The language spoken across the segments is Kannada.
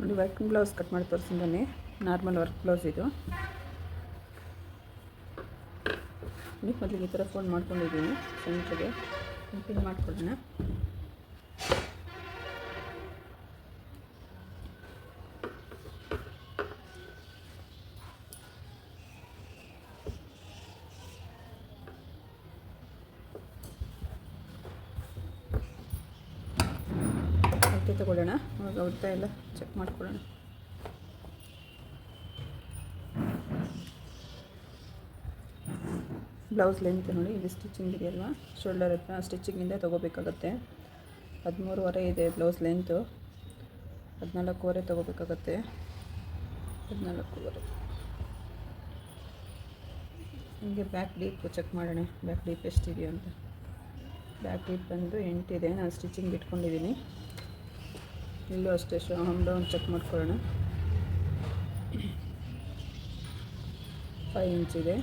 ನೋಡಿ ವರ್ಕಿಂಗ್ ಬ್ಲೌಸ್ ಕಟ್ ಮಾಡಿ ತೋರಿಸಿದ್ದಾನೆ. ನಾರ್ಮಲ್ ವರ್ಕ್ ಬ್ಲೌಸ್ ಇದು. ಮೊದಲಿಗೆ ಈ ಥರ ಫೋಲ್ಡ್ ಮಾಡ್ಕೊಂಡಿದ್ದೀನಿ. ಸೆಂಟ್ರಿಗೆ ಪಿನ್ ಮಾಡ್ಕೊಳ್ಳೋಣ. ಅಳತೆ ತಗೊಳ್ಳೋಣ. ಅವಾಗ ಉದ್ದ ಎಲ್ಲ ಚೆಕ್ ಮಾಡ್ಕೊಳ್ಳೋಣ. ಬ್ಲೌಸ್ ಲೆಂತ್ ನೋಡಿ, ಇದು ಸ್ಟಿಚಿಂಗ್ ಇದೆಯಲ್ವಾ, ಶೋಲ್ಡರ್ ಹತ್ರ ಸ್ಟಿಚಿಂಗಿಂದ ತೊಗೋಬೇಕಾಗತ್ತೆ. 13.5 ಇದೆ ಬ್ಲೌಸ್ ಲೆಂತು. 14.5 ತೊಗೋಬೇಕಾಗತ್ತೆ. 14.5. ಹೀಗೆ ಬ್ಯಾಕ್ ಡೀಪ್ ಚೆಕ್ ಮಾಡೋಣ. ಬ್ಯಾಕ್ ಡೀಪ್ ಎಷ್ಟಿದೆಯೋ ಅಂತ. ಬ್ಯಾಕ್ ಡೀಪ್ ಬಂದು 8 ಇದೆ. ನಾನು ಸ್ಟಿಚಿಂಗ್ ಇಟ್ಕೊಂಡಿದ್ದೀನಿ. ಇಲ್ಲೂ ಅಷ್ಟೇ ಹಮ್ ಡೌನ್ ಚೆಕ್ ಮಾಡ್ಕೊಳ್ಳೋಣ. 5 ಇಂಚ್ ಇದೆ.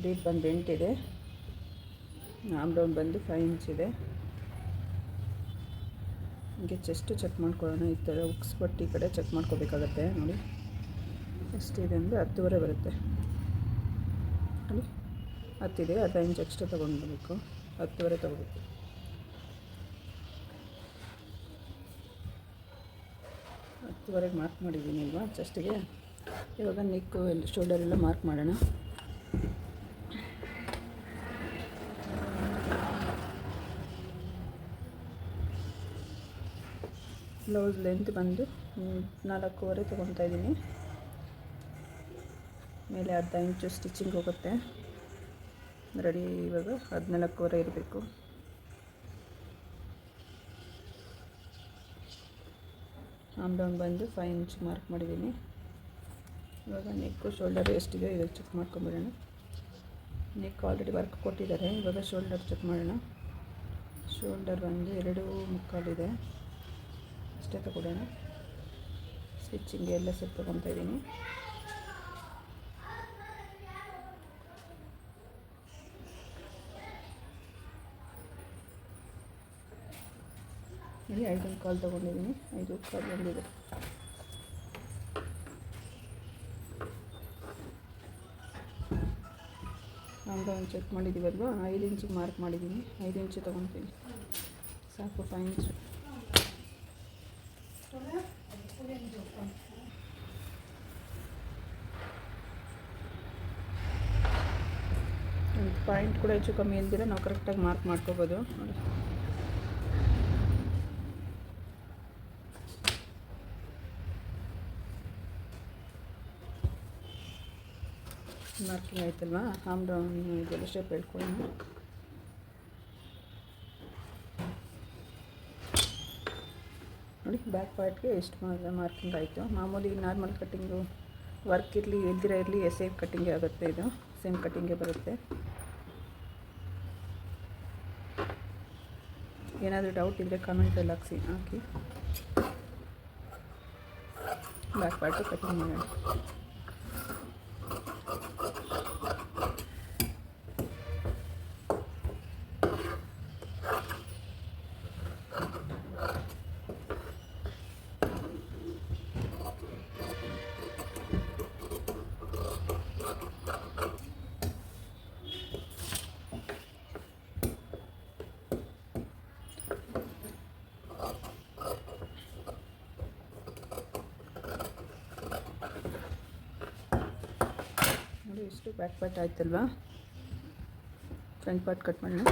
ಡೀಪ್ ಬಂದು 8 ಇದೆ. ಆಮ್ ಡೌನ್ ಬಂದು 5 ಇಂಚ್ ಇದೆ. ಹೀಗೆ ಚೆಸ್ಟು ಚೆಕ್ ಮಾಡ್ಕೊಳ್ಳೋಣ. ಈ ಥರ ಉಕ್ಸ್ ಪಟ್ಟಿ ಕಡೆ ಚೆಕ್ ಮಾಡ್ಕೋಬೇಕಾಗತ್ತೆ. ನೋಡಿ ಎಷ್ಟಿದೆ ಅಂದರೆ 10.5 ಬರುತ್ತೆ. ನೋಡಿ 10 ಇದೆ. ಅರ್ಧ ಇಂಚ್ ಎಕ್ಸ್ಟ್ರಾ ತೊಗೊಂಡ್ಬರಬೇಕು. 10.5 ತೊಗೋಬೇಕು. ಹತ್ತುವರೆಗೆ ಮಾರ್ಕ್ ಮಾಡಿದ್ದೀನಿ ಅಲ್ವಾ ಚೆಸ್ಟಿಗೆ. ಇವಾಗ ನೆಕ್ಕು ಎಲ್ಲ ಶೋಲ್ಡರ್ ಎಲ್ಲ ಮಾರ್ಕ್ ಮಾಡೋಣ. ಬ್ಲೌಸ್ ಲೆಂತ್ ಬಂದು 4.5 ತೊಗೊತಾ ಇದ್ದೀನಿ. ಮೇಲೆ ಅರ್ಧ ಇಂಚು ಸ್ಟಿಚಿಂಗ್ ಹೋಗುತ್ತೆ. ರೆಡಿ ಇವಾಗ 14.5 ಇರಬೇಕು. ಆಮ್ ಡೌನ್ ಬಂದು 5 ಇಂಚ್ ಮಾರ್ಕ್ ಮಾಡಿದ್ದೀನಿ. ಇವಾಗ ನೆಕ್ಕು ಶೋಲ್ಡರ್ ಎಷ್ಟಿದೆ ಇದು ಚೆಕ್ ಮಾಡ್ಕೊಂಬಿಡೋಣ. ನೆಕ್ ಆಲ್ರೆಡಿ ವರ್ಕ್ ಕೊಟ್ಟಿದ್ದಾರೆ. ಇವಾಗ ಶೋಲ್ಡರ್ ಚೆಕ್ ಮಾಡೋಣ. ಶೋಲ್ಡರ್ ಬಂದು 2.25 ಇದೆ. ಅಷ್ಟೇ ತಗೊಳ್ಳೋಣ. ಸ್ಟಿಚಿಂಗ್ ಎಲ್ಲ ಸೆಟ್ ತೊಗೊತಾ ಇದ್ದೀನಿ. ಇಲ್ಲಿ 5.25 ತೊಗೊಂಡಿದ್ದೀನಿ. 5.25 ಬಂದಿದೆ. ಆಮ್ ಡೌನ್ ಚೆಕ್ ಮಾಡಿದ್ದೀವಲ್ವ, 5 ಇಂಚಿಗೆ ಮಾರ್ಕ್ ಮಾಡಿದ್ದೀನಿ. 5 ಇಂಚು ತೊಗೊತೀನಿ ಸಾಕು. 5 ಇಂಚು ಒಂದು ಪಾಯಿಂಟ್ ಕೂಡ ಹೆಚ್ಚು ಕಮ್ಮಿ ಇಲ್ದಿರ ನಾವು ಕರೆಕ್ಟಾಗಿ ಮಾರ್ಕ್ ಮಾಡ್ಕೋಬೋದು. ನೋಡಿ ಮಾರ್ಕಿಂಗ್ ಆಯ್ತಲ್ವಾ. ಆಮ್ ಡೌನ್ ಇದೆಲ್ಲ ಶೇಪ್ ಹೇಳ್ಕೊಳ್ಳೋಣ. ನೋಡಿ ಬ್ಯಾಕ್ ಪಾರ್ಟ್ಗೆ ಎಷ್ಟು ಮಾರ್ಕಿಂಗ್ ಆಯಿತು. ಮಾಮೂಲಿ ನಾರ್ಮಲ್ ಕಟ್ಟಿಂಗು ವರ್ಕ್ ಇರಲಿ ಎಲ್ದಿರ ಇರಲಿ ಸೇಮ್ ಕಟ್ಟಿಂಗೇ ಆಗುತ್ತೆ. ಇದು ಸೇಮ್ ಕಟ್ಟಿಂಗೇ ಬರುತ್ತೆ. ಏನಾದರೂ ಡೌಟ್ ಇದ್ದರೆ ಕಾಮೆಂಟಲ್ಲಿ ಹಾಕಿ. ಬ್ಯಾಕ್ ಪಾರ್ಟು ಕಟ್ಟಿಂಗ್ ಮಾಡೋಣ. ನೋಡಿ ಇಷ್ಟು ಬ್ಯಾಕ್ ಪಾರ್ಟ್ ಆಯ್ತಲ್ವಾ. ಫ್ರಂಟ್ ಪಾರ್ಟ್ ಕಟ್ ಮಾಡೋಣ.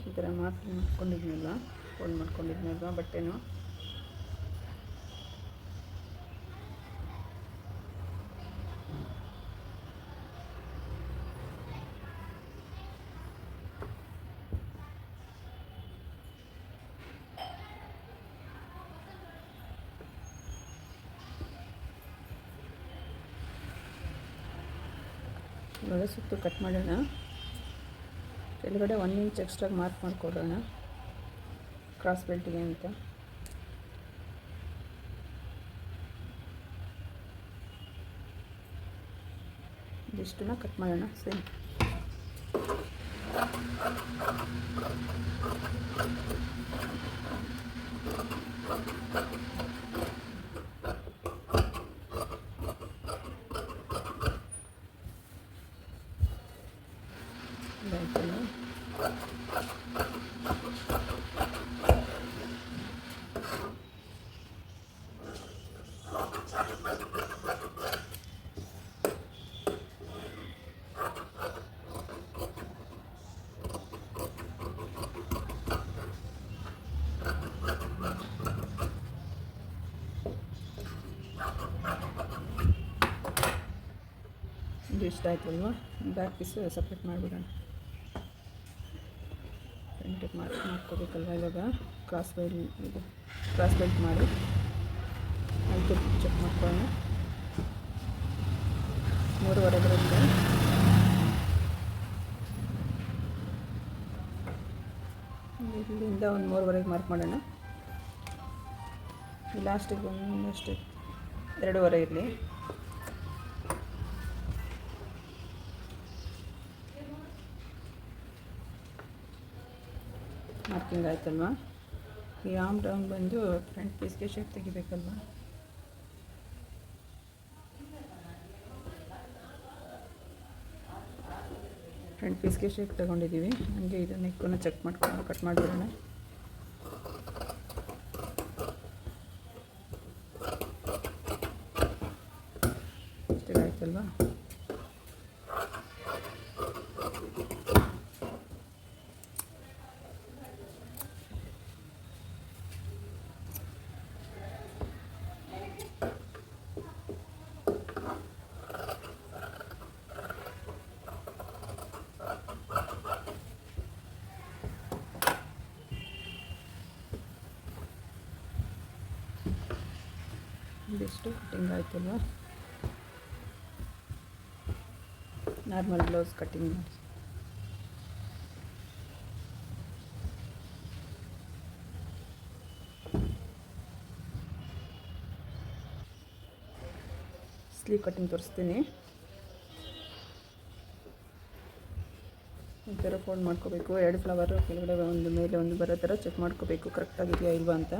ಈ ಥರ ಮಾಡ್ಕೊಂಡಿದ್ನಲ್ವ, ಫೋಲ್ಡ್ ಮಾಡ್ಕೊಂಡಿದ್ನಲ್ವ ಬಟ್ಟೆನೂ. ಇವಾಗ ಸುತ್ತು ಕಟ್ ಮಾಡೋಣ. ಕೆಳಗಡೆ 1 ಇಂಚ್ ಎಕ್ಸ್ಟ್ರಾ ಮಾರ್ಕ್ ಮಾಡಿಕೊಡೋಣ ಕ್ರಾಸ್ ಬೆಲ್ಟಿಗೆ ಅಂತ. ಇದಿಷ್ಟನ್ನ ಕಟ್ ಮಾಡೋಣ ಸೇಮ್. ಇದು ಇಷ್ಟ ಆಯ್ತಲ್ವ, ಬ್ಯಾಕ್ ಪೀಸು ಸಪ್ರೇಟ್ ಮಾಡಿಬಿಡೋಣ. ಫ್ರಂಟಿಗೆ ಮಾಡ್ಕೋಬೇಕಲ್ವ. ಇವಾಗ ಕ್ರಾಸ್ ಬೆಲ್ಟ್ ಮಾಡಿ ಅಲ್ತು ಚೆಕ್ ಮಾಡ್ಕೊಳ್ಳೋಣ. 3.5 ಬರುತ್ತೆ. ಇಲ್ಲಿಂದ ಒಂದು 3.5 ಮಾರ್ಕ್ ಮಾಡೋಣ. ಲಾಸ್ಟಿಗೆ ಒಂದಷ್ಟು 2.5 ಇರಲಿ. ಮಾರ್ಕಿಂಗ್ ಆಯ್ತಲ್ವ. ಈ ಆರ್ಮ್ ಡೌನ್ ಬಂದು ಫ್ರಂಟ್ ಪೀಸ್ಗೆ ಶೇಪ್ ತೆಗಿಬೇಕಲ್ವ. ಫ್ರಂಟ್ ಪೀಸ್ಗೆ ಶೇಪ್ ತಗೊಂಡಿದ್ದೀವಿ. ಹಾಗೆ ಇದು ನೆಕ್ಕನ್ನು ಚೆಕ್ ಮಾಡ್ಕೊಂಡು ಕಟ್ ಮಾಡಿಬಿಡೋಣ. ಇಷ್ಟಾಯ್ತಲ್ವ. ಇದಿಷ್ಟು ಕಟ್ಟಿಂಗ್ ಆಯ್ತಲ್ವ. ನಾರ್ಮಲ್ ಬ್ಲೌಸ್ ಕಟ್ಟಿಂಗ್ ಮಾಡಿ ಸ್ಲೀವ್ ಕಟ್ಟಿಂಗ್ ತೋರಿಸ್ತೀನಿ. ಈ ಥರ ಫೋಲ್ಡ್ ಮಾಡ್ಕೋಬೇಕು. 2 ಫ್ಲವರು ಕೆಳಗಡೆ ಒಂದು ಮೇಲೆ ಒಂದು ಬರೋ ಥರ ಚೆಕ್ ಮಾಡ್ಕೋಬೇಕು ಕರೆಕ್ಟಾಗಿದೆಯಾ ಇಲ್ವಾ ಅಂತ.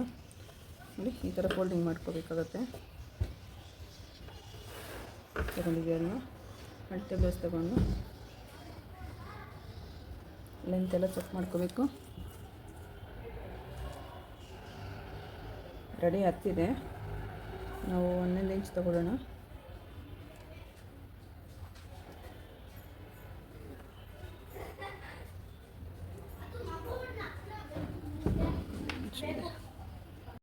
ನೋಡಿ ಈ ಥರ ಫೋಲ್ಡಿಂಗ್ ಮಾಡ್ಕೋಬೇಕಾಗತ್ತೆ. ತಗೊಂಡಿದ್ದೀರಲ್ಲ, ಅಳತೆ ಬ್ಲೌಸ್ ತಗೊಂಡು ಲೆಂತ್ ಎಲ್ಲ ಚೆಕ್ ಮಾಡ್ಕೋಬೇಕು. ರೆಡಿ ಹತ್ತಿದೆ. ನಾವು 11 ಇಂಚ್ ತಗೊಳ್ಳೋಣ.